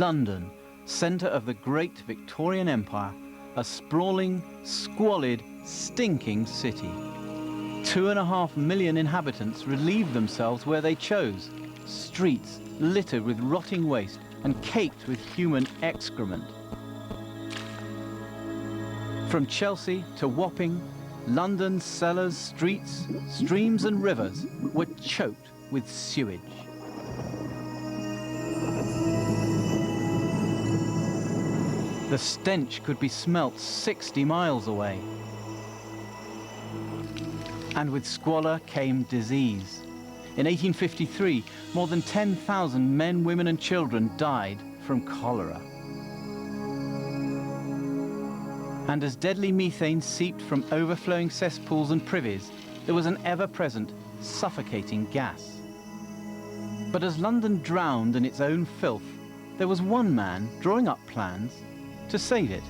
London, centre of the great Victorian Empire, a sprawling, squalid, stinking city. 2.5 million inhabitants relieved themselves where they chose. Streets littered with rotting waste and caked with human excrement. From Chelsea to Wapping, London's cellars, streets, streams and rivers were choked with sewage. The stench could be smelt 60 miles away. And with squalor came disease. In 1853, more than 10,000 men, women and children died from cholera. And as deadly methane seeped from overflowing cesspools and privies, there was an ever-present, suffocating gas. But as London drowned in its own filth, there was one man drawing up plans to save it.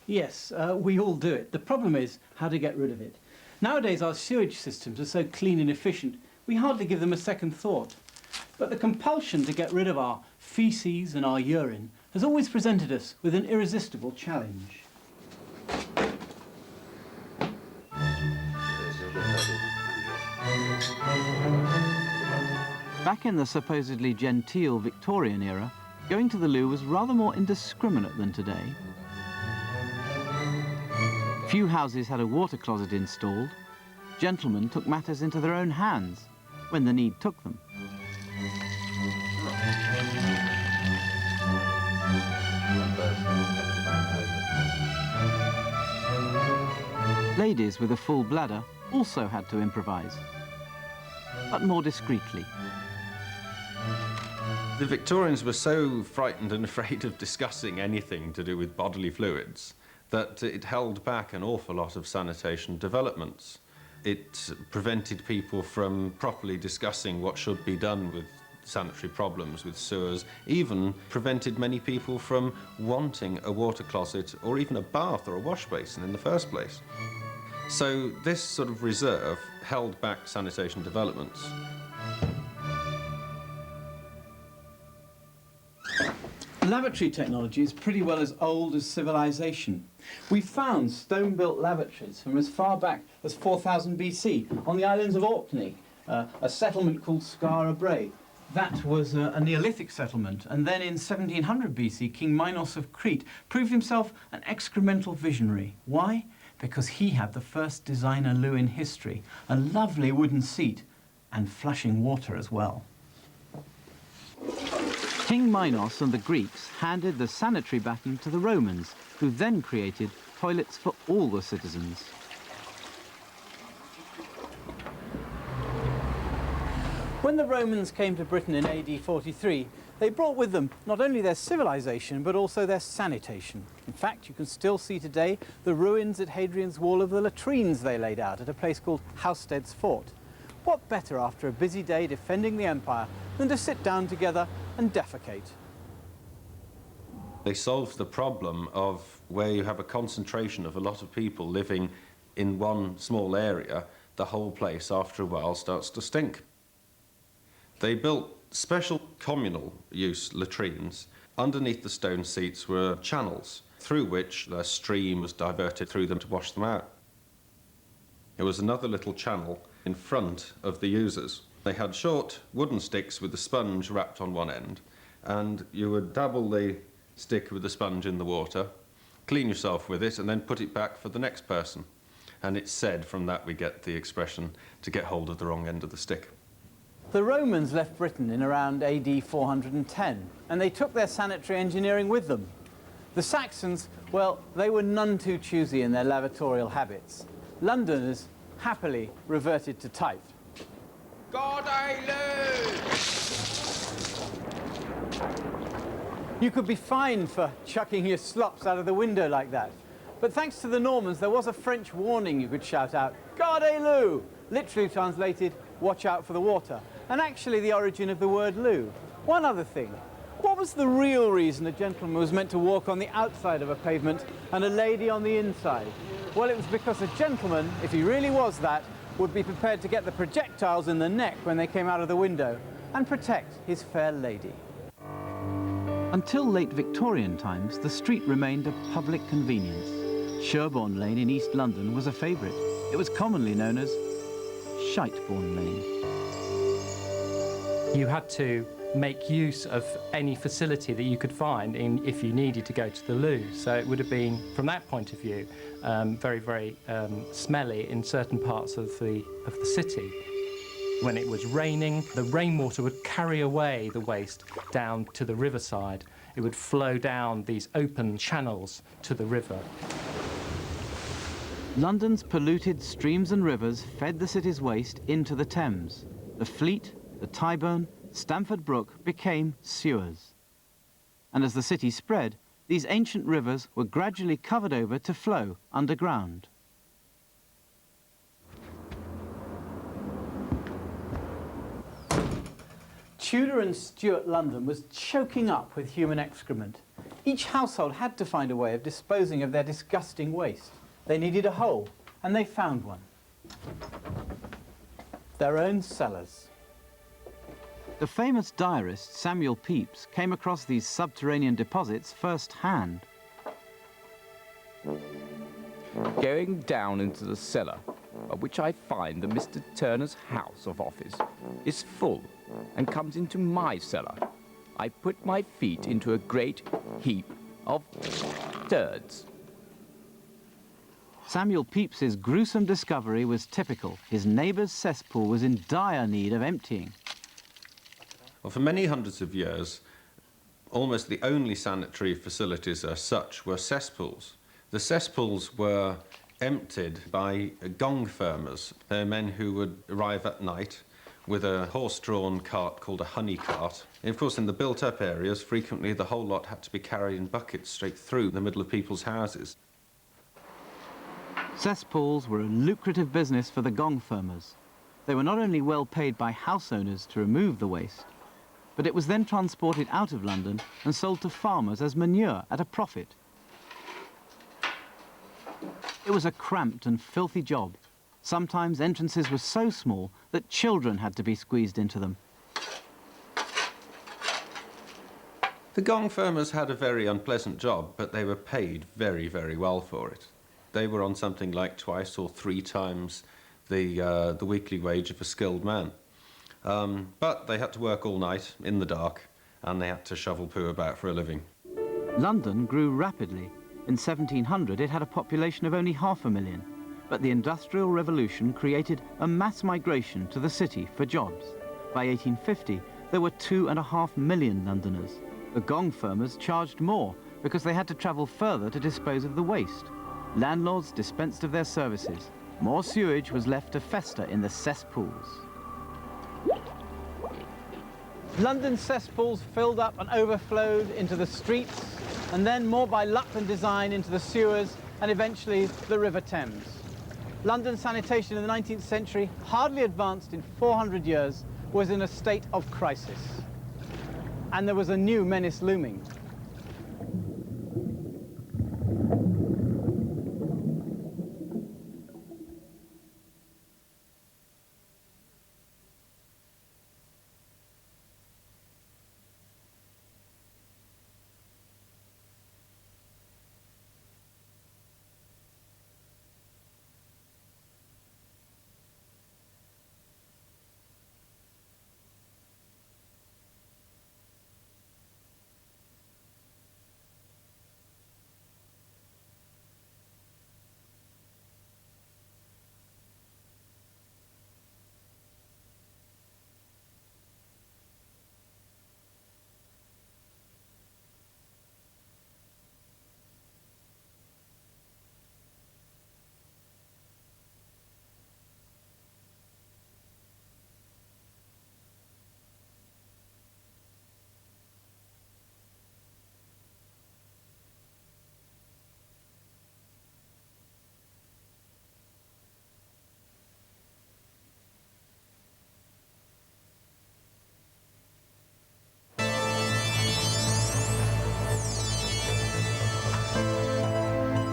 Yes, we all do it. The problem is how to get rid of it. Nowadays our sewage systems are so clean and efficient, we hardly give them a second thought. But the compulsion to get rid of our feces and our urine has always presented us with an irresistible challenge. Back in the supposedly genteel Victorian era, going to the loo was rather more indiscriminate than today. Few houses had a water closet installed. Gentlemen took matters into their own hands when the need took them. Ladies with a full bladder also had to improvise, but more discreetly. The Victorians were so frightened and afraid of discussing anything to do with bodily fluids that it held back an awful lot of sanitation developments. It prevented people from properly discussing what should be done with sanitary problems, with sewers, even prevented many people from wanting a water closet or even a bath or a wash basin in the first place. So this sort of reserve held back sanitation developments. Lavatory technology is pretty well as old as civilization. We found stone-built lavatories from as far back as 4000 BC on the islands of Orkney, a settlement called Skara Brae. That was a Neolithic settlement, and then in 1700 BC, King Minos of Crete proved himself an excremental visionary. Why? Because he had the first designer loo in history, a lovely wooden seat, and flushing water as well. King Minos and the Greeks handed the sanitary baton to the Romans, who then created toilets for all the citizens. When the Romans came to Britain in AD 43, they brought with them not only their civilization, but also their sanitation. In fact, you can still see today the ruins at Hadrian's Wall of the latrines they laid out at a place called Housted's Fort. What better after a busy day defending the empire than to sit down together and defecate? They solved the problem of where you have a concentration of a lot of people living in one small area, the whole place after a while starts to stink. They built special communal use latrines. Underneath the stone seats were channels through which the stream was diverted through them to wash them out. There was another little channel in front of the users. They had short wooden sticks with a sponge wrapped on one end, and you would dabble the stick with the sponge in the water, clean yourself with it, and then put it back for the next person. And it's said from that we get the expression, to get hold of the wrong end of the stick. The Romans left Britain in around AD 410, and they took their sanitary engineering with them. The Saxons, well, they were none too choosy in their lavatorial habits. Londoners happily reverted to type. God I lose! You could be fined for chucking your slops out of the window like that. But thanks to the Normans, there was a French warning you could shout out, Gardez-l'eau, literally translated, watch out for the water, and actually the origin of the word loo. One other thing, what was was the real reason a gentleman was meant to walk on the outside of a pavement and a lady on the inside? Well, it was because a gentleman, if he really was that, would be prepared to get the projectiles in the neck when they came out of the window and protect his fair lady. Until late Victorian times, the street remained a public convenience. Sherborne Lane in East London was a favourite. It was commonly known as Shiteborne Lane. You had to make use of any facility that you could find if you needed to go to the loo. So it would have been, from that point of view, very, very smelly in certain parts of the city. When it was raining, the rainwater would carry away the waste down to the riverside. It would flow down these open channels to the river. London's polluted streams and rivers fed the city's waste into the Thames. The Fleet, the Tyburn, Stamford Brook became sewers. And as the city spread, these ancient rivers were gradually covered over to flow underground. Tudor and Stuart London was choking up with human excrement. Each household had to find a way of disposing of their disgusting waste. They needed a hole, and they found one. Their own cellars. The famous diarist Samuel Pepys came across these subterranean deposits firsthand. Going down into the cellar, of which I find that Mr. Turner's house of office is full and comes into my cellar, I put my feet into a great heap of turds. Samuel Pepys's gruesome discovery was typical. His neighbour's cesspool was in dire need of emptying. Well, for many hundreds of years, almost the only sanitary facilities as such were cesspools. The cesspools were emptied by gong firmers. They're men who would arrive at night with a horse-drawn cart called a honey cart. And of course, in the built-up areas, frequently the whole lot had to be carried in buckets straight through the middle of people's houses. Cesspools were a lucrative business for the gong firmers. They were not only well paid by house owners to remove the waste, but it was then transported out of London and sold to farmers as manure at a profit. It was a cramped and filthy job. Sometimes entrances were so small that children had to be squeezed into them. The gong firmers had a very unpleasant job, but they were paid very, very well for it. They were on something like 2 or 3 times the weekly wage of a skilled man. But they had to work all night in the dark, and they had to shovel poo about for a living. London grew rapidly. In 1700, it had a population of only 500,000. But the Industrial Revolution created a mass migration to the city for jobs. By 1850, there were 2.5 million Londoners. The gong firmers charged more because they had to travel further to dispose of the waste. Landlords dispensed of their services. More sewage was left to fester in the cesspools. London cesspools filled up and overflowed into the streets, and then more by luck than design into the sewers and eventually the River Thames. London sanitation in the 19th century, hardly advanced in 400 years, was in a state of crisis. And there was a new menace looming.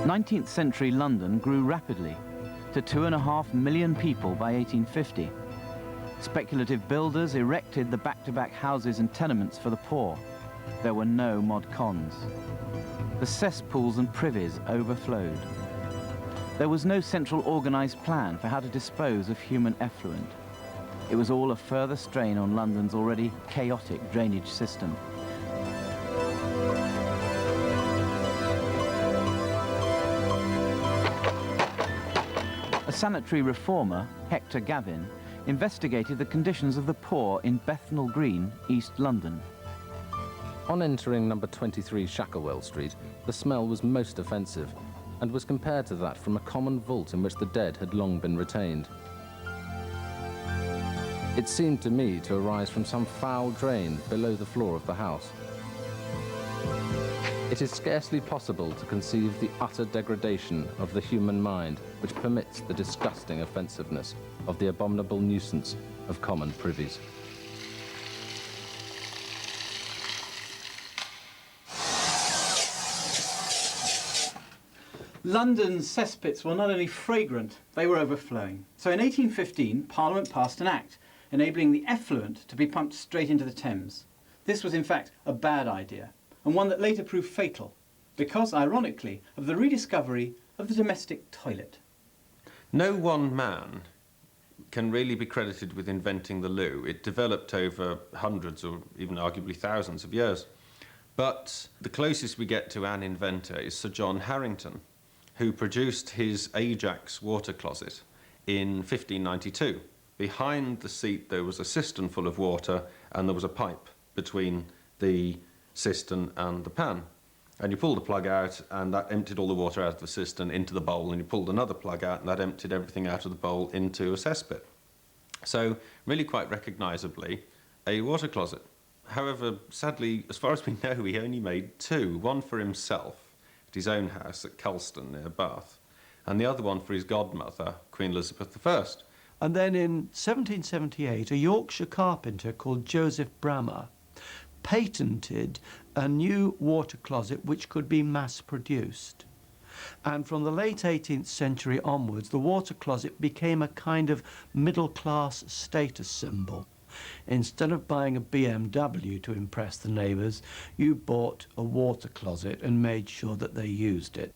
19th century London grew rapidly to 2.5 million people by 1850. Speculative builders erected the back-to-back houses and tenements for the poor. There were no mod cons. The cesspools and privies overflowed. There was no central organised plan for how to dispose of human effluent. It was all a further strain on London's already chaotic drainage system. A sanitary reformer, Hector Gavin, investigated the conditions of the poor in Bethnal Green, East London. On entering number 23 Shacklewell Street, the smell was most offensive and was compared to that from a common vault in which the dead had long been retained. It seemed to me to arise from some foul drain below the floor of the house. It is scarcely possible to conceive the utter degradation of the human mind which permits the disgusting offensiveness of the abominable nuisance of common privies. London's cesspits were not only fragrant, they were overflowing. So in 1815, Parliament passed an act enabling the effluent to be pumped straight into the Thames. This was in fact a bad idea, and one that later proved fatal, because, ironically, of the rediscovery of the domestic toilet. No one man can really be credited with inventing the loo. It developed over hundreds or even arguably thousands of years. But the closest we get to an inventor is Sir John Harrington, who produced his Ajax water closet in 1592. Behind the seat there was a cistern full of water, and there was a pipe between the cistern and the pan. And you pulled the plug out, and that emptied all the water out of the cistern into the bowl, and you pulled another plug out, and that emptied everything out of the bowl into a cesspit. So, really quite recognisably, a water closet. However, sadly, as far as we know, he only made two. One for himself at his own house at Culston near Bath, and the other one for his godmother, Queen Elizabeth I. And then in 1778, a Yorkshire carpenter called Joseph Brammer patented a new water closet which could be mass-produced. And from the late 18th century onwards, the water closet became a kind of middle-class status symbol. Instead of buying a BMW to impress the neighbours, you bought a water closet and made sure that they used it.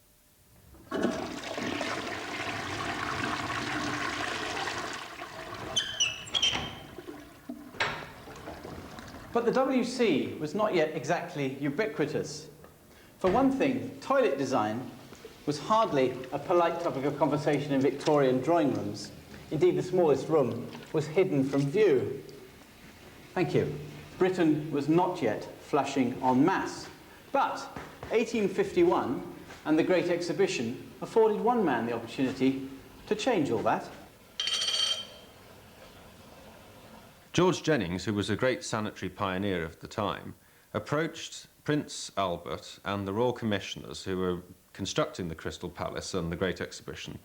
But the WC was not yet exactly ubiquitous. For one thing, toilet design was hardly a polite topic of conversation in Victorian drawing rooms. Indeed, the smallest room was hidden from view. Thank you. Britain was not yet flushing en masse. But 1851 and the Great Exhibition afforded one man the opportunity to change all that. George Jennings, who was a great sanitary pioneer of the time, approached Prince Albert and the Royal Commissioners who were constructing the Crystal Palace and the Great Exhibition,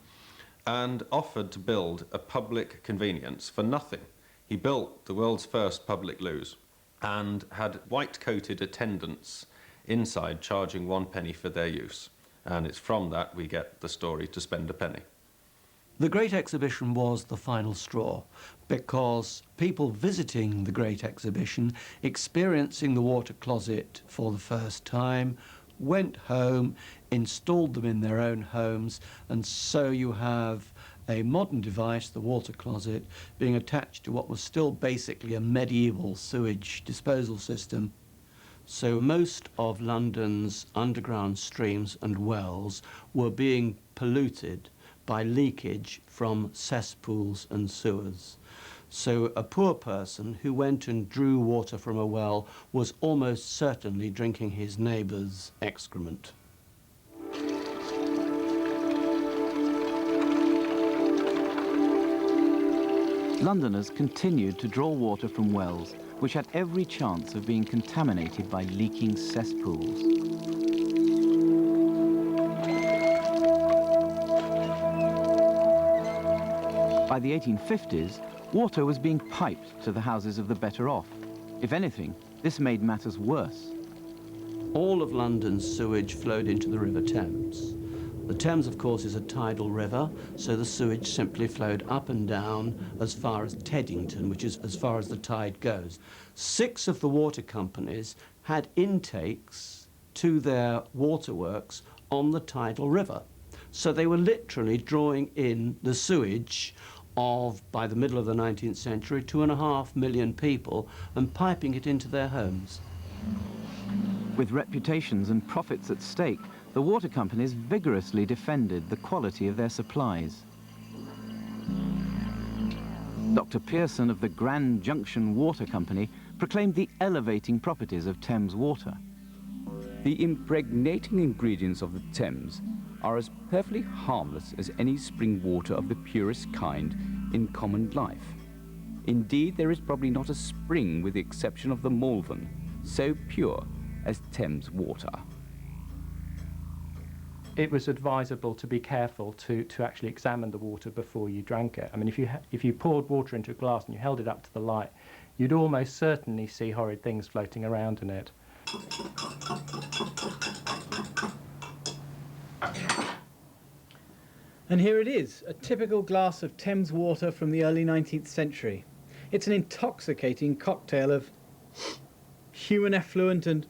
and offered to build a public convenience for nothing. He built the world's first public loos and had white-coated attendants inside charging 1 penny for their use. And it's from that we get the story To Spend a Penny. The Great Exhibition was the final straw, because people visiting the Great Exhibition, experiencing the water closet for the first time, went home, installed them in their own homes, and so you have a modern device, the water closet, being attached to what was still basically a medieval sewage disposal system. So most of London's underground streams and wells were being polluted by leakage from cesspools and sewers. So a poor person who went and drew water from a well was almost certainly drinking his neighbour's excrement. Londoners continued to draw water from wells which had every chance of being contaminated by leaking cesspools. By the 1850s, water was being piped to the houses of the better off. If anything, this made matters worse. All of London's sewage flowed into the River Thames. The Thames, of course, is a tidal river, so the sewage simply flowed up and down as far as Teddington, which is as far as the tide goes. 6 of the water companies had intakes to their waterworks on the tidal river. So they were literally drawing in the sewage of, by the middle of the 19th century, 2.5 million people and piping it into their homes. With reputations and profits at stake, the water companies vigorously defended the quality of their supplies. Dr. Pearson of the Grand Junction Water Company proclaimed the elevating properties of Thames water. The impregnating ingredients of the Thames are as perfectly harmless as any spring water of the purest kind in common life. Indeed, there is probably not a spring, with the exception of the Malvern, so pure as Thames water. It was advisable to be careful to actually examine the water before you drank it. I mean, if you poured water into a glass and you held it up to the light, you'd almost certainly see horrid things floating around in it. And here it is, a typical glass of Thames water from the early 19th century. It's an intoxicating cocktail of human effluent and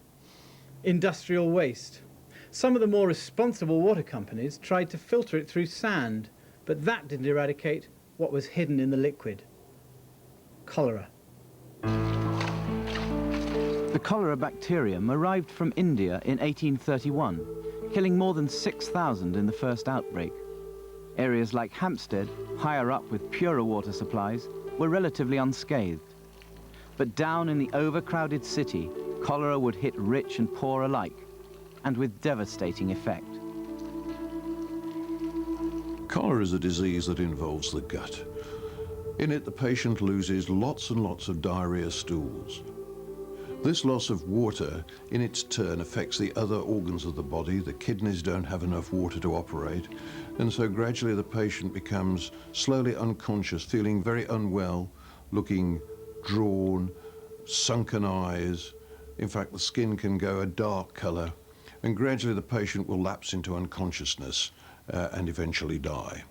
industrial waste. Some of the more responsible water companies tried to filter it through sand, but that didn't eradicate what was hidden in the liquid: cholera. The cholera bacterium arrived from India in 1831, killing more than 6,000 in the first outbreak. Areas like Hampstead, higher up with purer water supplies, were relatively unscathed. But down in the overcrowded city, cholera would hit rich and poor alike, and with devastating effect. Cholera is a disease that involves the gut. In it, the patient loses lots and lots of diarrhea stools. This loss of water, in its turn, affects the other organs of the body. The kidneys don't have enough water to operate, and so gradually the patient becomes slowly unconscious, feeling very unwell, looking drawn, sunken eyes. In fact, the skin can go a dark colour, and gradually the patient will lapse into unconsciousness and eventually die.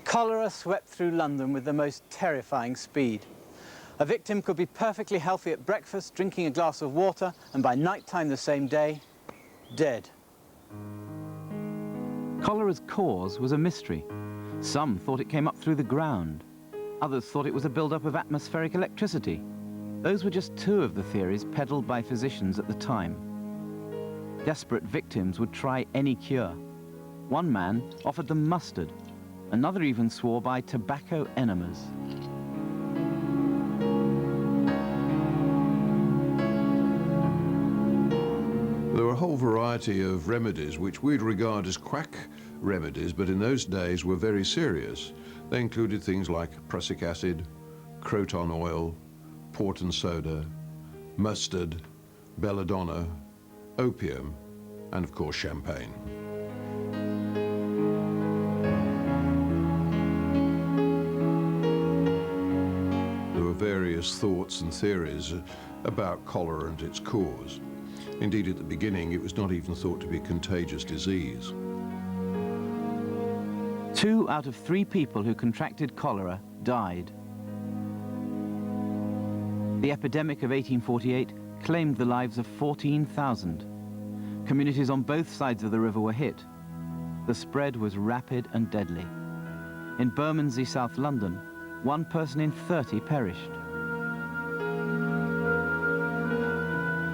Cholera swept through London with the most terrifying speed. A victim could be perfectly healthy at breakfast, drinking a glass of water, and by night time the same day, dead. Cholera's cause was a mystery. Some thought it came up through the ground. Others thought it was a build-up of atmospheric electricity. Those were just 2 of the theories peddled by physicians at the time. Desperate victims would try any cure. One man offered them mustard. Another even swore by tobacco enemas. There were a whole variety of remedies which we'd regard as quack remedies, but in those days were very serious. They included things like prussic acid, croton oil, port and soda, mustard, belladonna, opium, and of course champagne. There were various thoughts and theories about cholera and its cause. Indeed, at the beginning, it was not even thought to be a contagious disease. 2 out of 3 people who contracted cholera died. The epidemic of 1848 claimed the lives of 14,000. Communities on both sides of the river were hit. The spread was rapid and deadly. In Bermondsey, South London, 1 person in 30 perished.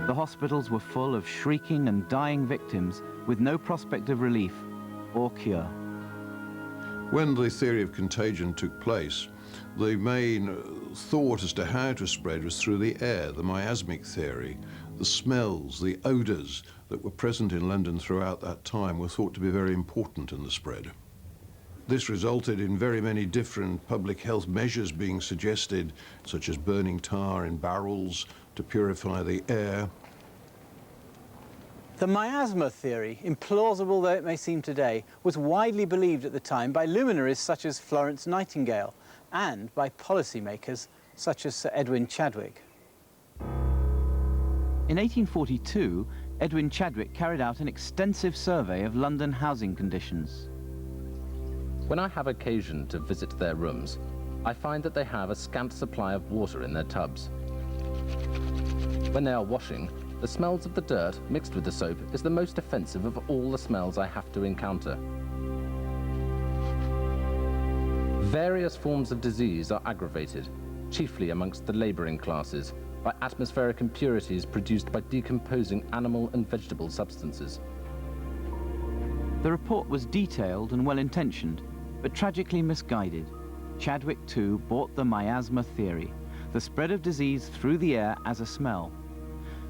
The hospitals were full of shrieking and dying victims with no prospect of relief or cure. When the theory of contagion took place, the main thought as to how to spread was through the air, the miasmic theory. The smells, the odours that were present in London throughout that time were thought to be very important in the spread. This resulted in very many different public health measures being suggested, such as burning tar in barrels to purify the air. The miasma theory, implausible though it may seem today, was widely believed at the time by luminaries such as Florence Nightingale and by policymakers such as Sir Edwin Chadwick. In 1842, Edwin Chadwick carried out an extensive survey of London housing conditions. When I have occasion to visit their rooms, I find that they have a scant supply of water in their tubs. When they are washing, the smells of the dirt mixed with the soap is the most offensive of all the smells I have to encounter. Various forms of disease are aggravated, chiefly amongst the labouring classes, by atmospheric impurities produced by decomposing animal and vegetable substances. The report was detailed and well-intentioned, but tragically misguided. Chadwick, too, bought the miasma theory, the spread of disease through the air as a smell.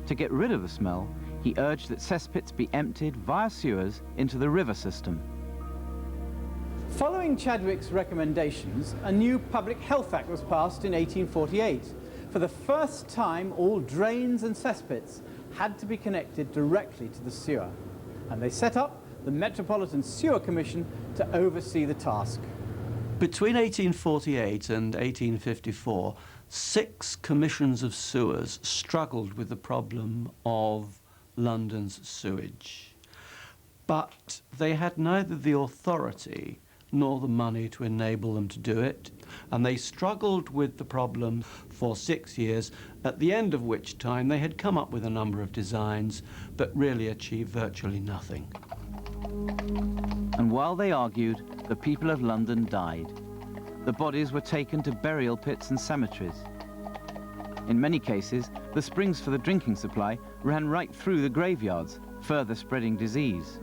To get rid of the smell, he urged that cesspits be emptied via sewers into the river system. Following Chadwick's recommendations, a new Public Health Act was passed in 1848. For the first time, all drains and cesspits had to be connected directly to the sewer, and they set up the Metropolitan Sewer Commission to oversee the task. Between 1848 and 1854, 6 commissions of sewers struggled with the problem of London's sewage. But they had neither the authority nor the money to enable them to do it, and they struggled with the problem for 6 years, at the end of which time they had come up with a number of designs, but really achieved virtually nothing. And while they argued, the people of London died. The bodies were taken to burial pits and cemeteries. In many cases, the springs for the drinking supply ran right through the graveyards, further spreading disease.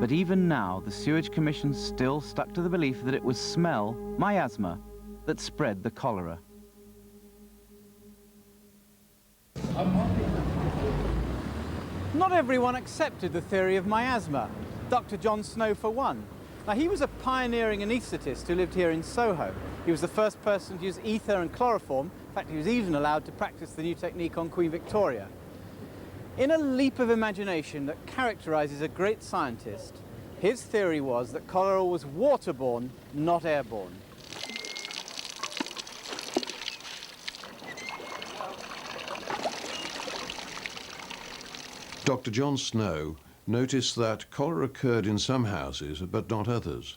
But even now, the Sewage Commission still stuck to the belief that it was smell, miasma, that spread the cholera. Not everyone accepted the theory of miasma. Dr. John Snow, for one. Now, he was a pioneering anaesthetist who lived here in Soho. He was the first person to use ether and chloroform. In fact, he was even allowed to practice the new technique on Queen Victoria. In a leap of imagination that characterizes a great scientist, his theory was that cholera was waterborne, not airborne. Dr. John Snow noticed that cholera occurred in some houses, but not others.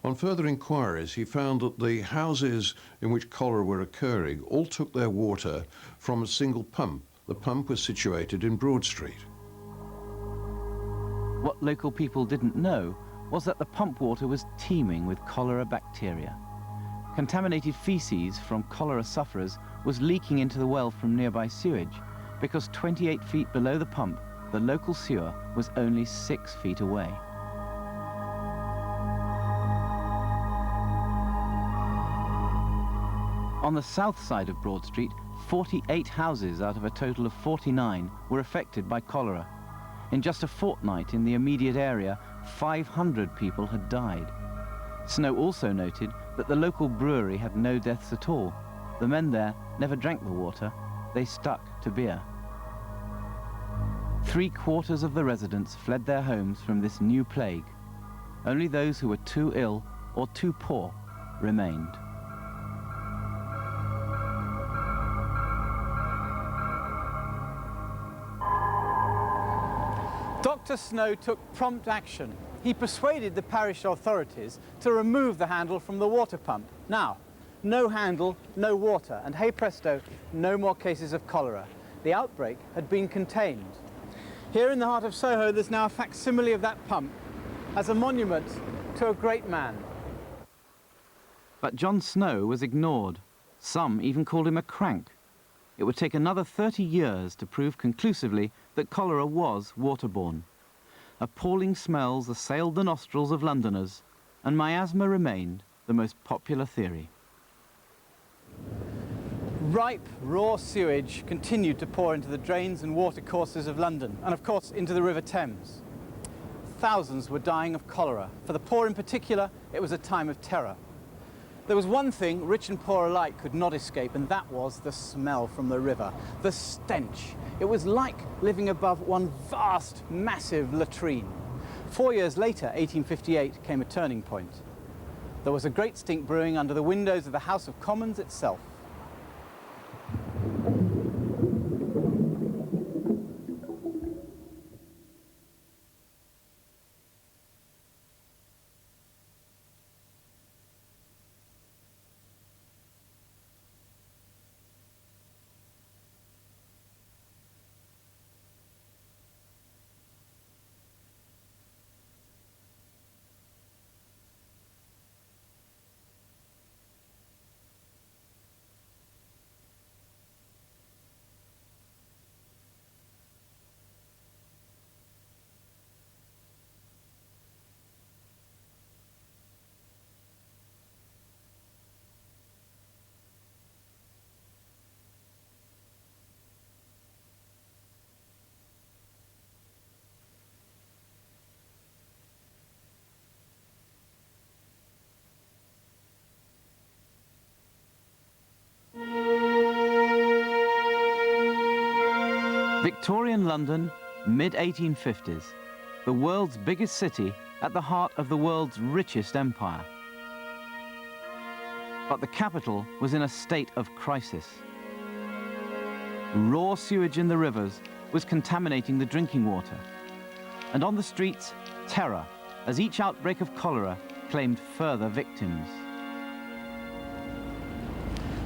On further inquiries, he found that the houses in which cholera were occurring all took their water from a single pump. The pump was situated in Broad Street. What local people didn't know was that the pump water was teeming with cholera bacteria. Contaminated feces from cholera sufferers was leaking into the well from nearby sewage, because 28 feet below the pump, the local sewer was only 6 feet away. On the south side of Broad Street, 48 houses out of a total of 49 were affected by cholera. In just a fortnight in the immediate area, 500 people had died. Snow also noted that the local brewery had no deaths at all. The men there never drank the water, they stuck to beer. 3/4 of the residents fled their homes from this new plague. Only those who were too ill or too poor remained. Dr. Snow took prompt action. He persuaded the parish authorities to remove the handle from the water pump. Now, no handle, no water, and hey presto, no more cases of cholera. The outbreak had been contained. Here in the heart of Soho, there's now a facsimile of that pump as a monument to a great man. But John Snow was ignored. Some even called him a crank. It would take another 30 years to prove conclusively that cholera was waterborne. Appalling smells assailed the nostrils of Londoners, and miasma remained the most popular theory. Ripe, raw sewage continued to pour into the drains and watercourses of London, and of course into the River Thames. Thousands were dying of cholera. For the poor in particular, it was a time of terror. There was one thing rich and poor alike could not escape, and that was the smell from the river, the stench. It was like living above one vast, massive latrine. 4 years later, 1858, came a turning point. There was a great stink brewing under the windows of the House of Commons itself. Victorian London, mid-1850s. The world's biggest city at the heart of the world's richest empire. But the capital was in a state of crisis. Raw sewage in the rivers was contaminating the drinking water. And on the streets, terror, as each outbreak of cholera claimed further victims.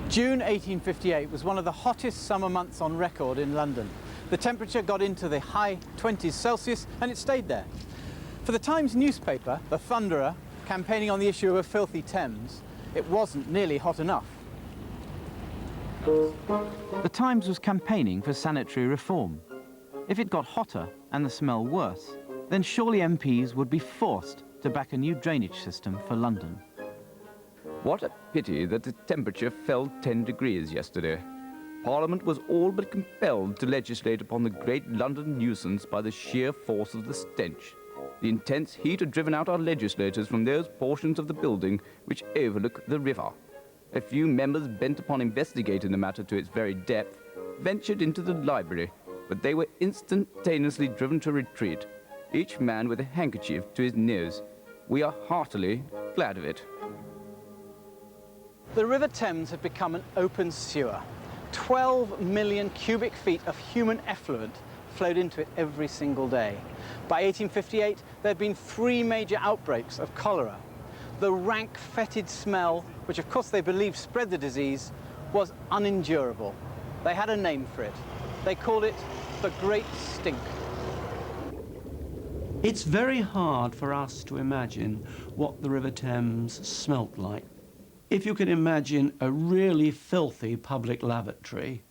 June 1858 was one of the hottest summer months on record in London. The temperature got into the high 20s Celsius and it stayed there. For the Times newspaper, the Thunderer, campaigning on the issue of a filthy Thames, it wasn't nearly hot enough. The Times was campaigning for sanitary reform. If it got hotter and the smell worse, then surely MPs would be forced to back a new drainage system for London. What a pity that the temperature fell 10 degrees yesterday. Parliament was all but compelled to legislate upon the great London nuisance by the sheer force of the stench. The intense heat had driven out our legislators from those portions of the building which overlook the river. A few members bent upon investigating the matter to its very depth ventured into the library, but they were instantaneously driven to retreat, each man with a handkerchief to his nose. We are heartily glad of it. The River Thames had become an open sewer. 12 million cubic feet of human effluent flowed into it every single day. By 1858, there had been 3 major outbreaks of cholera. The rank, fetid smell, which of course they believed spread the disease, was unendurable. They had a name for it. They called it the Great Stink. It's very hard for us to imagine what the River Thames smelt like. If you can imagine a really filthy public lavatory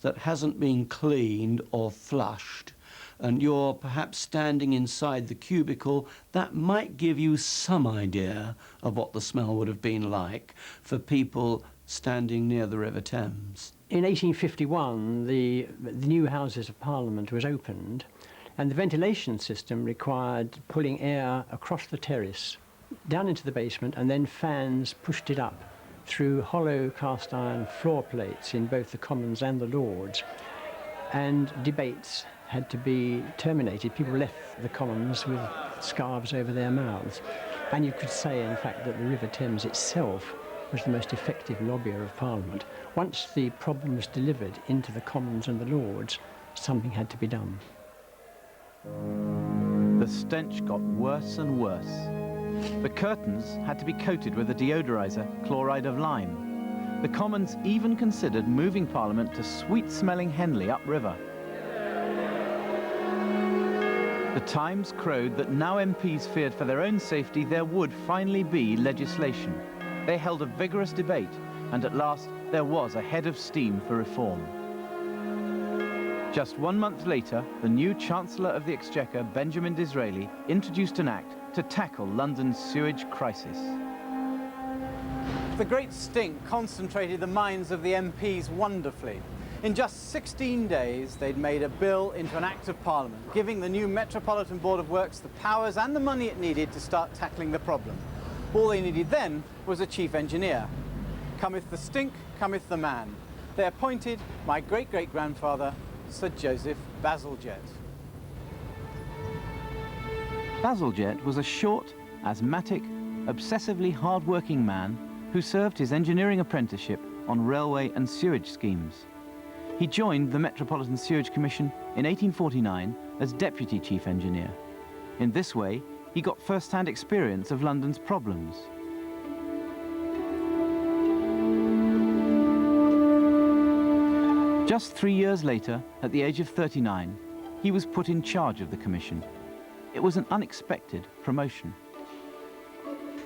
that hasn't been cleaned or flushed, and you're perhaps standing inside the cubicle, that might give you some idea of what the smell would have been like for people standing near the River Thames. In 1851, the new Houses of Parliament was opened, and the ventilation system required pulling air across the terrace down into the basement, and then fans pushed it up through hollow cast iron floor plates in both the Commons and the Lords. And debates had to be terminated. People left the Commons with scarves over their mouths. And you could say, in fact, that the River Thames itself was the most effective lobbyer of Parliament. Once the problem was delivered into the Commons and the Lords, something had to be done. The stench got worse and worse. The curtains had to be coated with a deodorizer, chloride of lime. The Commons even considered moving Parliament to sweet-smelling Henley upriver. The Times crowed that now MPs feared for their own safety there would finally be legislation. They held a vigorous debate, and at last there was a head of steam for reform. Just 1 month later, the new Chancellor of the Exchequer, Benjamin Disraeli, introduced an act to tackle London's sewage crisis. The Great Stink concentrated the minds of the MPs wonderfully. In just 16 days, they'd made a bill into an Act of Parliament, giving the new Metropolitan Board of Works the powers and the money it needed to start tackling the problem. All they needed then was a chief engineer. Cometh the stink, cometh the man. They appointed my great-great-grandfather, Sir Joseph Bazzlegette. Bazzlegette was a short, asthmatic, obsessively hard-working man who served his engineering apprenticeship on railway and sewage schemes. He joined the Metropolitan Sewage Commission in 1849 as Deputy Chief Engineer. In this way, he got first-hand experience of London's problems. Just 3 years later, at the age of 39, he was put in charge of the commission. It was an unexpected promotion.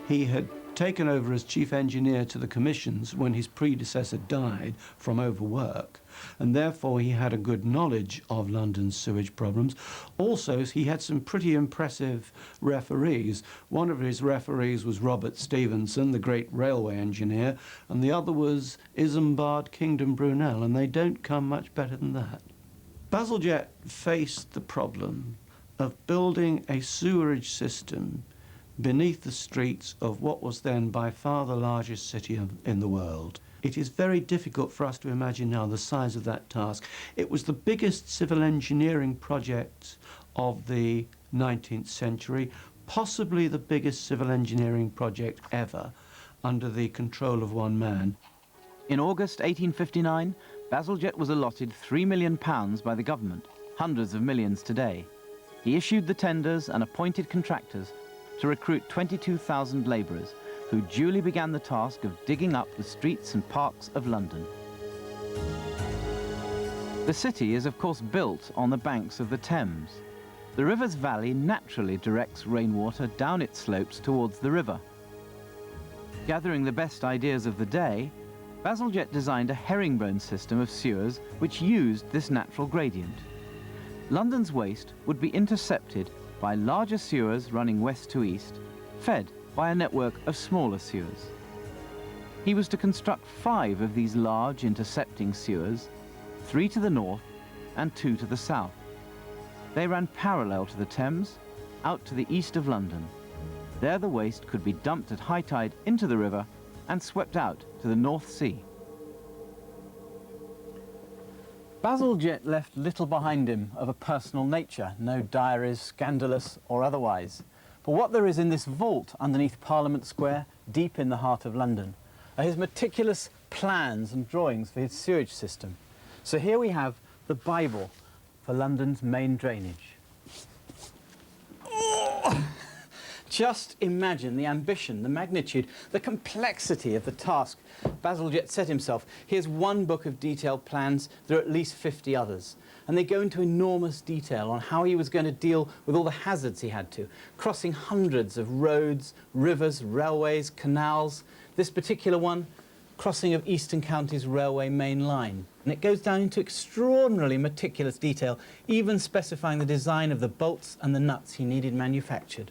He had taken over as chief engineer to the commissions when his predecessor died from overwork, and therefore he had a good knowledge of London's sewage problems. Also, he had some pretty impressive referees. One of his referees was Robert Stevenson, the great railway engineer, and the other was Isambard Kingdom Brunel, and they don't come much better than that. Bazzlegette faced the problem of building a sewerage system beneath the streets of what was then by far the largest city in the world. It is very difficult for us to imagine now the size of that task. It was the biggest civil engineering project of the 19th century, possibly the biggest civil engineering project ever, under the control of one man. In August 1859, Bazzlegette was allotted £3 million by the government, hundreds of millions today. He issued the tenders and appointed contractors to recruit 22,000 labourers, who duly began the task of digging up the streets and parks of London. The city is of course built on the banks of the Thames. The river's valley naturally directs rainwater down its slopes towards the river. Gathering the best ideas of the day, Bazzlegette designed a herringbone system of sewers which used this natural gradient. London's waste would be intercepted by larger sewers running west to east, fed by a network of smaller sewers. He was to construct 5 of these large intercepting sewers, 3 to the north and 2 to the south. They ran parallel to the Thames, out to the east of London. There the waste could be dumped at high tide into the river and swept out to the North Sea. Bazzlegette left little behind him of a personal nature, no diaries, scandalous or otherwise. But what there is in this vault underneath Parliament Square, deep in the heart of London, are his meticulous plans and drawings for his sewage system. So here we have the Bible for London's main drainage. Just imagine the ambition, the magnitude, the complexity of the task Bazzlegette set himself. Here's one book of detailed plans, there are at least 50 others. And they go into enormous detail on how he was going to deal with all the hazards he had to, crossing hundreds of roads, rivers, railways, canals. This particular one, crossing of Eastern Counties Railway main line. And it goes down into extraordinarily meticulous detail, even specifying the design of the bolts and the nuts he needed manufactured.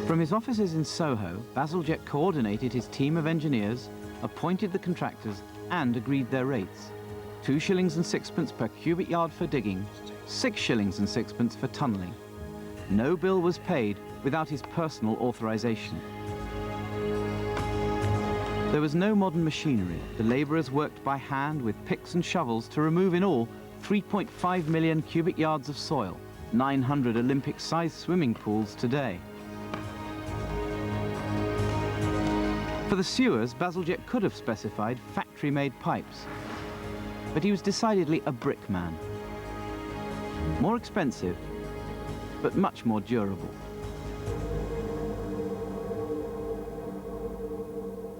From his offices in Soho, Bazzlegette coordinated his team of engineers, appointed the contractors and agreed their rates. 2 shillings and sixpence per cubic yard for digging, 6 shillings and sixpence for tunnelling. No bill was paid without his personal authorisation. There was no modern machinery. The labourers worked by hand with picks and shovels to remove in all 3.5 million cubic yards of soil, 900 Olympic-sized swimming pools today. For the sewers, Bazzlegette could have specified factory-made pipes, but he was decidedly a brick man. More expensive, but much more durable.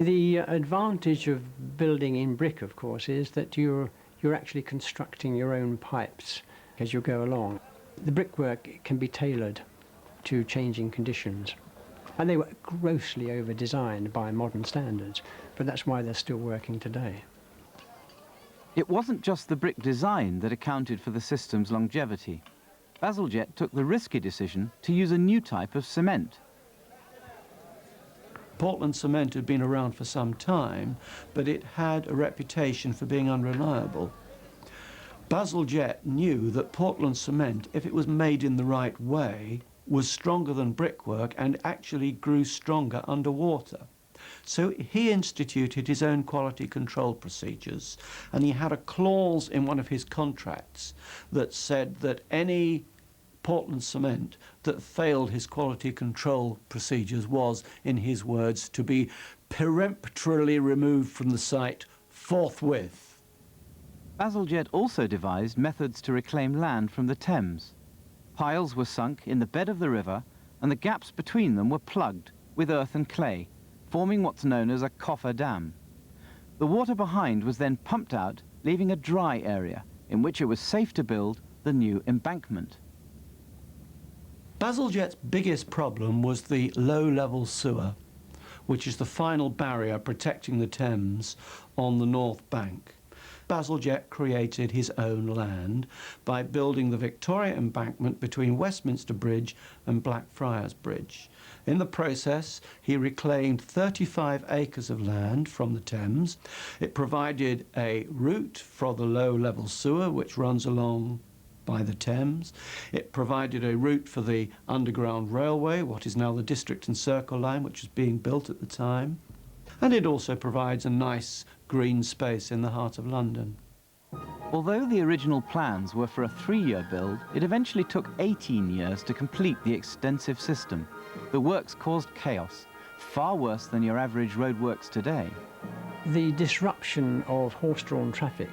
The advantage of building in brick, of course, is that you're actually constructing your own pipes as you go along. The brickwork can be tailored to changing conditions. And they were grossly over-designed by modern standards, but that's why they're still working today. It wasn't just the brick design that accounted for the system's longevity. Bazzlegette took the risky decision to use a new type of cement. Portland cement had been around for some time, but it had a reputation for being unreliable. Bazzlegette knew that Portland cement, if it was made in the right way, was stronger than brickwork and actually grew stronger underwater. So he instituted his own quality control procedures, and he had a clause in one of his contracts that said that any Portland cement that failed his quality control procedures was, in his words, to be peremptorily removed from the site forthwith. Bazzlegette also devised methods to reclaim land from the Thames. Piles were sunk in the bed of the river, and the gaps between them were plugged with earth and clay, forming what's known as a coffer dam. The water behind was then pumped out, leaving a dry area in which it was safe to build the new embankment. Bazzelgette's biggest problem was the low-level sewer, which is the final barrier protecting the Thames on the north bank. Bazzlegette created his own land by building the Victorian Embankment between Westminster Bridge and Blackfriars Bridge. In the process, he reclaimed 35 acres of land from the Thames. It provided a route for the low-level sewer, which runs along by the Thames. It provided a route for the underground railway, what is now the District and Circle line, which was being built at the time. And it also provides a nice green space in the heart of London. Although the original plans were for a 3-year build, it eventually took 18 years to complete the extensive system. The works caused chaos, far worse than your average roadworks today. The disruption of horse-drawn traffic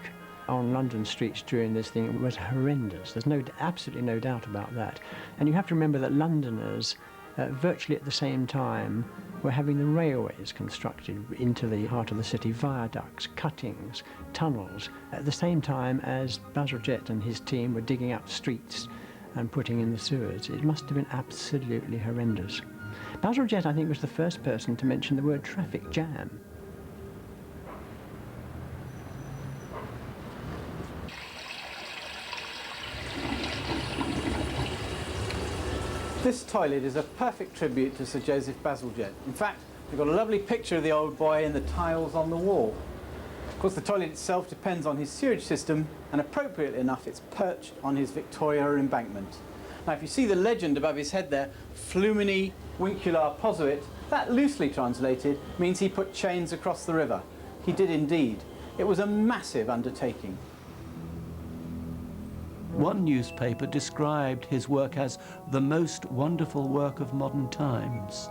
on London streets during this thing was horrendous. There's absolutely no doubt about that. And you have to remember that Londoners, virtually at the same time, were having the railways constructed into the heart of the city, viaducts, cuttings, tunnels, at the same time as Bazzlegette and his team were digging up streets and putting in the sewers. It must have been absolutely horrendous. Bazzlegette, I think, was the first person to mention the word traffic jam. This toilet is a perfect tribute to Sir Joseph Bazzlegette. In fact, we've got a lovely picture of the old boy in the tiles on the wall. Of course, the toilet itself depends on his sewage system, and appropriately enough, it's perched on his Victorian Embankment. Now, if you see the legend above his head there, Flumini Vincula Posuit, that loosely translated means he put chains across the river. He did indeed. It was a massive undertaking. One newspaper described his work as the most wonderful work of modern times.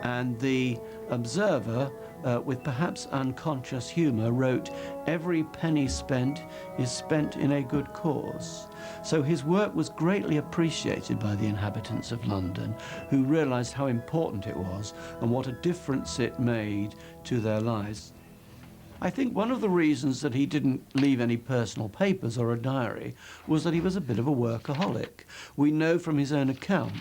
And the Observer, with perhaps unconscious humour, wrote, "Every penny spent is spent in a good cause." So his work was greatly appreciated by the inhabitants of London, who realised how important it was and what a difference it made to their lives. I think one of the reasons that he didn't leave any personal papers or a diary was that he was a bit of a workaholic. We know from his own account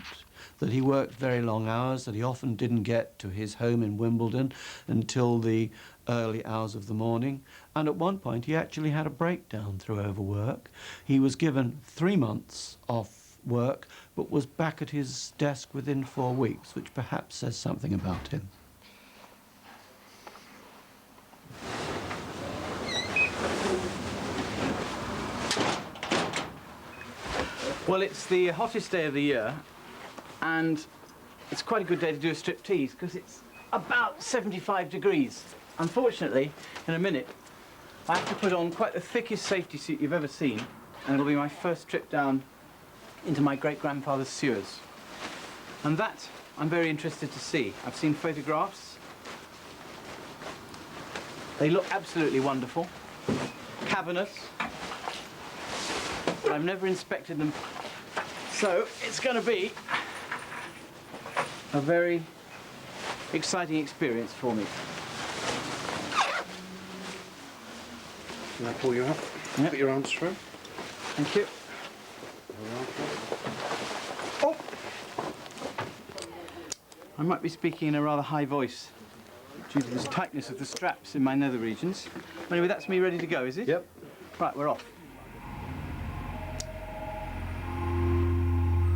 that he worked very long hours, that he often didn't get to his home in Wimbledon until the early hours of the morning. And at one point he actually had a breakdown through overwork. He was given 3 months off work, but was back at his desk within 4 weeks, which perhaps says something about him. Well, it's the hottest day of the year, and it's quite a good day to do a striptease because it's about 75 degrees. Unfortunately, in a minute, I have to put on quite the thickest safety suit you've ever seen, and it'll be my first trip down into my great-grandfather's sewers. And that I'm very interested to see. I've seen photographs. They look absolutely wonderful, cavernous, but I've never inspected them. So it's going to be a very exciting experience for me. Can I pull you up? Yep. Put your arms through. Thank you. Oh! I might be speaking in a rather high voice due to the tightness of the straps in my nether regions. Anyway, that's me ready to go, is it? Yep. Right, we're off.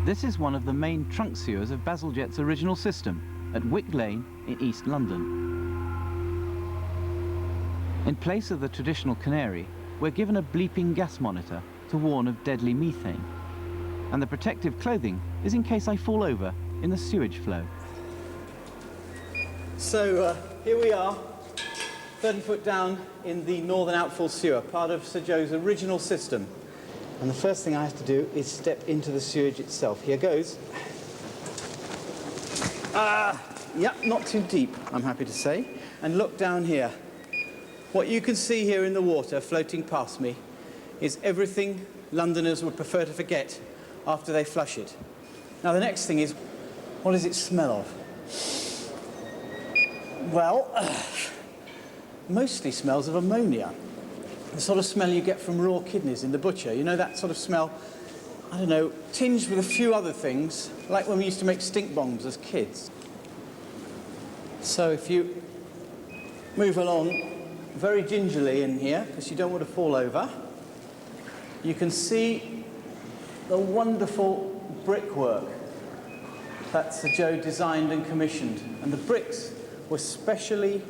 This is one of the main trunk sewers of Bazzelgette's original system, at Wick Lane in East London. In place of the traditional canary, we're given a bleeping gas monitor to warn of deadly methane. And the protective clothing is in case I fall over in the sewage flow. So here we are, 30 foot down in the northern outfall sewer, part of Sir Joe's original system. And the first thing I have to do is step into the sewage itself. Here goes. Yep, not too deep, I'm happy to say. And look down here. What you can see here in the water floating past me is everything Londoners would prefer to forget after they flush it. Now the next thing is, what does it smell of? Well, mostly smells of ammonia. The sort of smell you get from raw kidneys in the butcher. You know, that sort of smell, I don't know, tinged with a few other things, like when we used to make stink bombs as kids. So if you move along very gingerly in here, because you don't want to fall over, you can see the wonderful brickwork that Sir Joe designed and commissioned. And the bricks were specially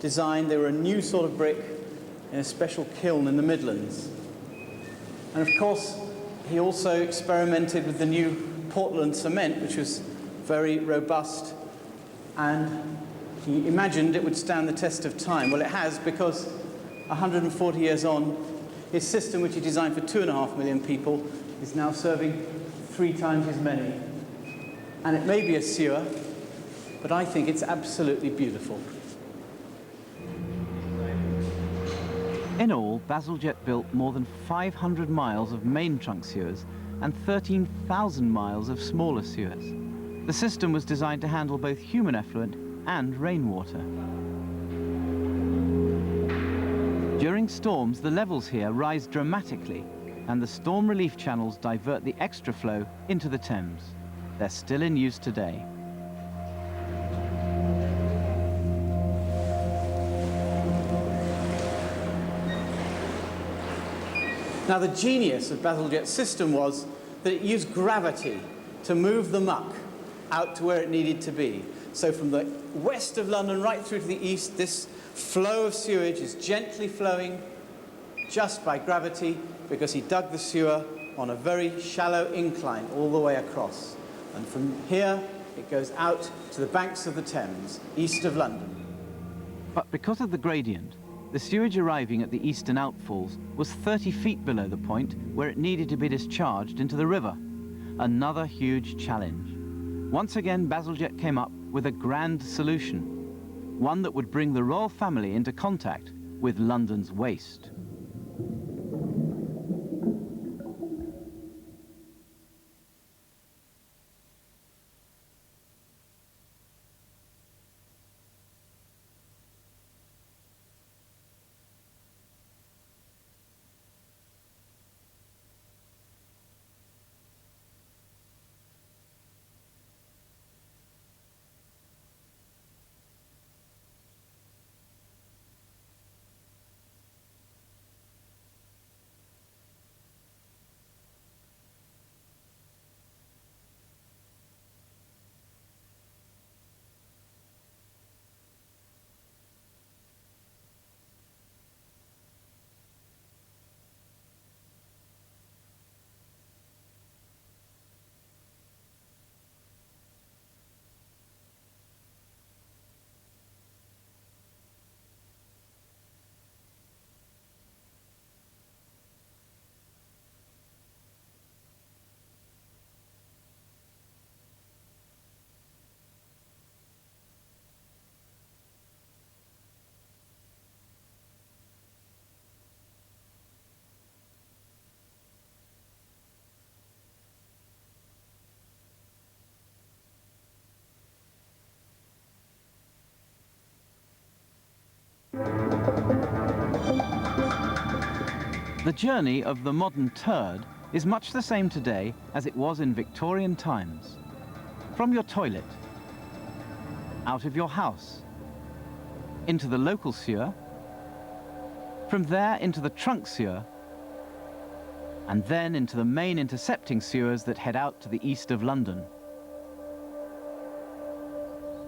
designed. They were a new sort of brick in a special kiln in the Midlands. And of course, He also experimented with the new Portland cement, which was very robust, and he imagined it would stand the test of time. Well, it has, because 140 years on, his system, which he designed for 2.5 million people, is now serving 3 times as many. And it may be a sewer, but I think it's absolutely beautiful. In all, Bazzlegette built more than 500 miles of main trunk sewers and 13,000 miles of smaller sewers. The system was designed to handle both human effluent and rainwater. During storms, the levels here rise dramatically, and the storm relief channels divert the extra flow into the Thames. They're still in use today. Now, the genius of Bazalgette's system was that it used gravity to move the muck out to where it needed to be. So from the west of London right through to the east, this flow of sewage is gently flowing just by gravity, because he dug the sewer on a very shallow incline all the way across. And from here, it goes out to the banks of the Thames, east of London. But because of the gradient, the sewage arriving at the eastern outfalls was 30 feet below the point where it needed to be discharged into the river. Another huge challenge. Once again, Bazzlegette came up with a grand solution, one that would bring the royal family into contact with London's waste. The journey of the modern turd is much the same today as it was in Victorian times. From your toilet, out of your house, into the local sewer, from there into the trunk sewer, and then into the main intercepting sewers that head out to the east of London.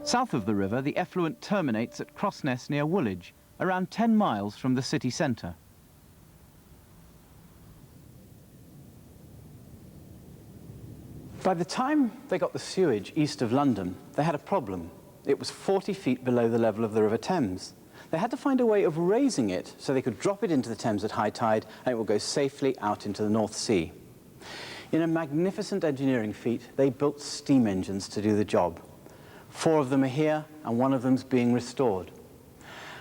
South of the river, the effluent terminates at Crossness near Woolwich, around 10 miles from the city centre. By the time they got the sewage east of London, they had a problem. It was 40 feet below the level of the River Thames. They had to find a way of raising it so they could drop it into the Thames at high tide and it would go safely out into the North Sea. In a magnificent engineering feat, they built steam engines to do the job. 4 of them are here and 1 of them's being restored.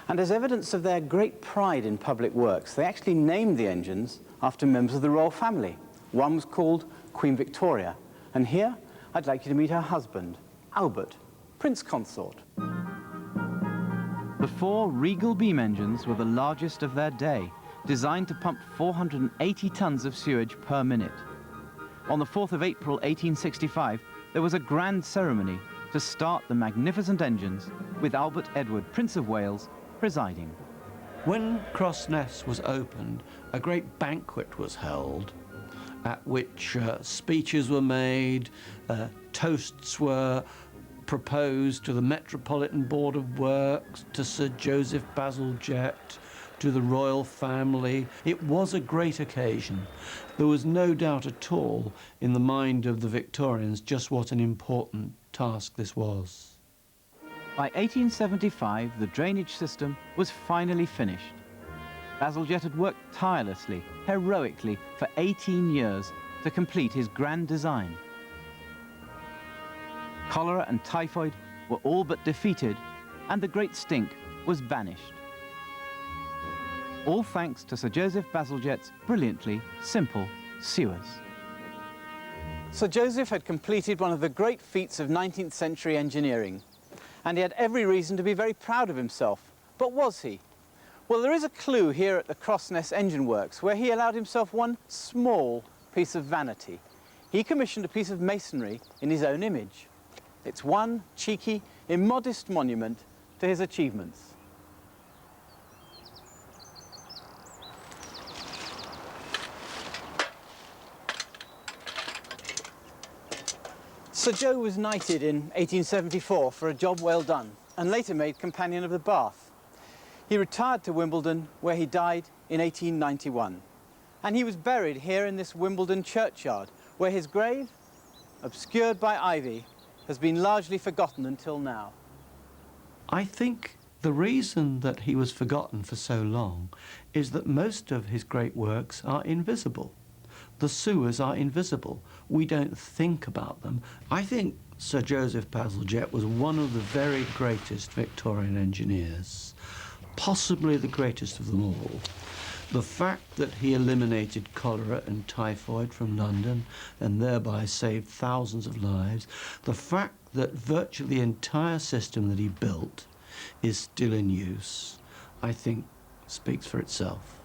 And as evidence of their great pride in public works, they actually named the engines after members of the royal family. One was called Queen Victoria. And here, I'd like you to meet her husband, Albert, Prince Consort. The 4 regal beam engines were the largest of their day, designed to pump 480 tons of sewage per minute. On the 4th of April 1865, there was a grand ceremony to start the magnificent engines, with Albert Edward, Prince of Wales, presiding. When Crossness was opened, a great banquet was held, at which speeches were made, toasts were proposed to the Metropolitan Board of Works, to Sir Joseph Bazzlegette, to the royal family. It was a great occasion. There was no doubt at all in the mind of the Victorians just what an important task this was. By 1875, the drainage system was finally finished. Bazzlegette had worked tirelessly, heroically, for 18 years to complete his grand design. Cholera and typhoid were all but defeated, and the great stink was banished. All thanks to Sir Joseph Bazalgette's brilliantly simple sewers. Sir Joseph had completed one of the great feats of 19th century engineering, and he had every reason to be very proud of himself. But was he? Well, there is a clue here at the Crossness Engine Works where he allowed himself one small piece of vanity. He commissioned a piece of masonry in his own image. It's one cheeky, immodest monument to his achievements. Sir Joe was knighted in 1874 for a job well done, and later made Companion of the Bath. He retired to Wimbledon, where he died in 1891. And he was buried here in this Wimbledon churchyard, where his grave, obscured by ivy, has been largely forgotten until now. I think the reason that he was forgotten for so long is that most of his great works are invisible. The sewers are invisible. We don't think about them. I think Sir Joseph Bazzlegette was one of the very greatest Victorian engineers, possibly the greatest of them all. The fact that he eliminated cholera and typhoid from London and thereby saved thousands of lives, the fact that virtually the entire system that he built is still in use, I think speaks for itself.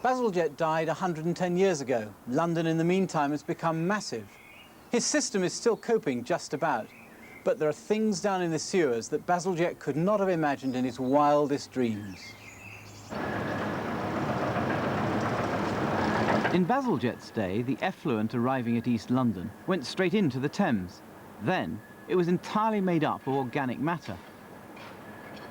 Bazzlegette died 110 years ago. London, in the meantime, has become massive. His system is still coping just about, but there are things down in the sewers that Bazzlegette could not have imagined in his wildest dreams. In Bazalgette's day, the effluent arriving at East London went straight into the Thames. Then, it was entirely made up of organic matter.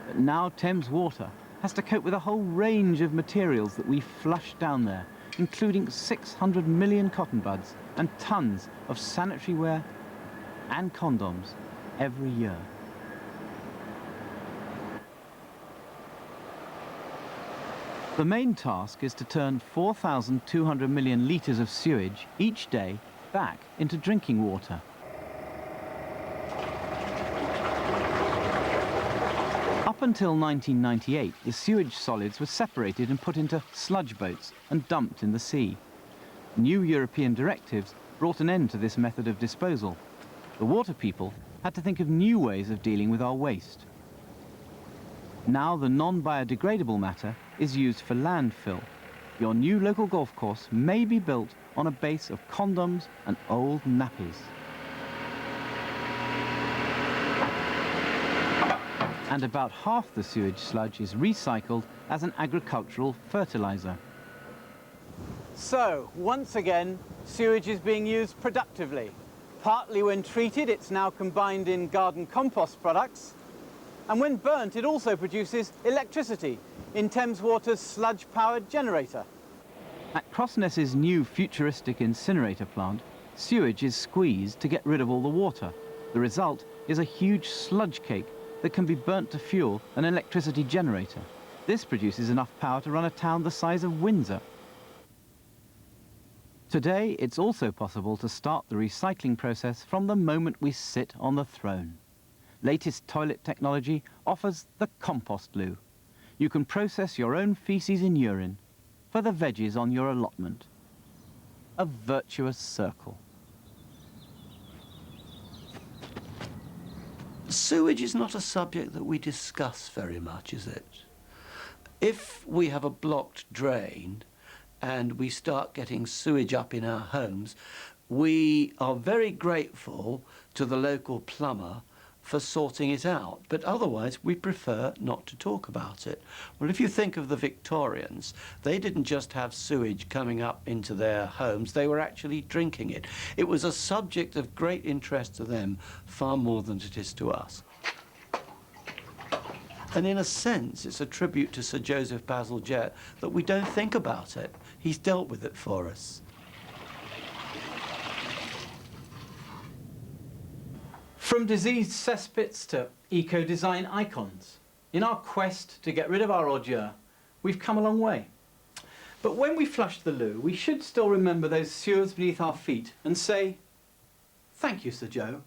But now Thames water has to cope with a whole range of materials that we flush down there, including 600 million cotton buds and tons of sanitary ware and condoms every year. The main task is to turn 4,200 million litres of sewage each day back into drinking water. Up until 1998, the sewage solids were separated and put into sludge boats and dumped in the sea. New European directives brought an end to this method of disposal. The water people had to think of new ways of dealing with our waste. Now the non-biodegradable matter is used for landfill. Your new local golf course may be built on a base of condoms and old nappies. And about half the sewage sludge is recycled as an agricultural fertilizer. So, once again, sewage is being used productively. Partly when treated, it's now combined in garden compost products. And when burnt, it also produces electricity in Thames Water's sludge-powered generator. At Crossness's new futuristic incinerator plant, sewage is squeezed to get rid of all the water. The result is a huge sludge cake that can be burnt to fuel an electricity generator. This produces enough power to run a town the size of Windsor. Today, it's also possible to start the recycling process from the moment we sit on the throne. Latest toilet technology offers the compost loo. You can process your own feces and urine for the veggies on your allotment. A virtuous circle. Sewage is not a subject that we discuss very much, is it? If we have a blocked drain and we start getting sewage up in our homes, we are very grateful to the local plumber for sorting it out, but otherwise we prefer not to talk about it. Well, if you think of the Victorians, they didn't just have sewage coming up into their homes, they were actually drinking it. It was a subject of great interest to them, far more than it is to us. And in a sense, it's a tribute to Sir Joseph Bazzlegette that we don't think about it. He's dealt with it for us. From diseased cesspits to eco-design icons, in our quest to get rid of our ordure, we've come a long way. But when we flush the loo, we should still remember those sewers beneath our feet and say, thank you, Sir Joe.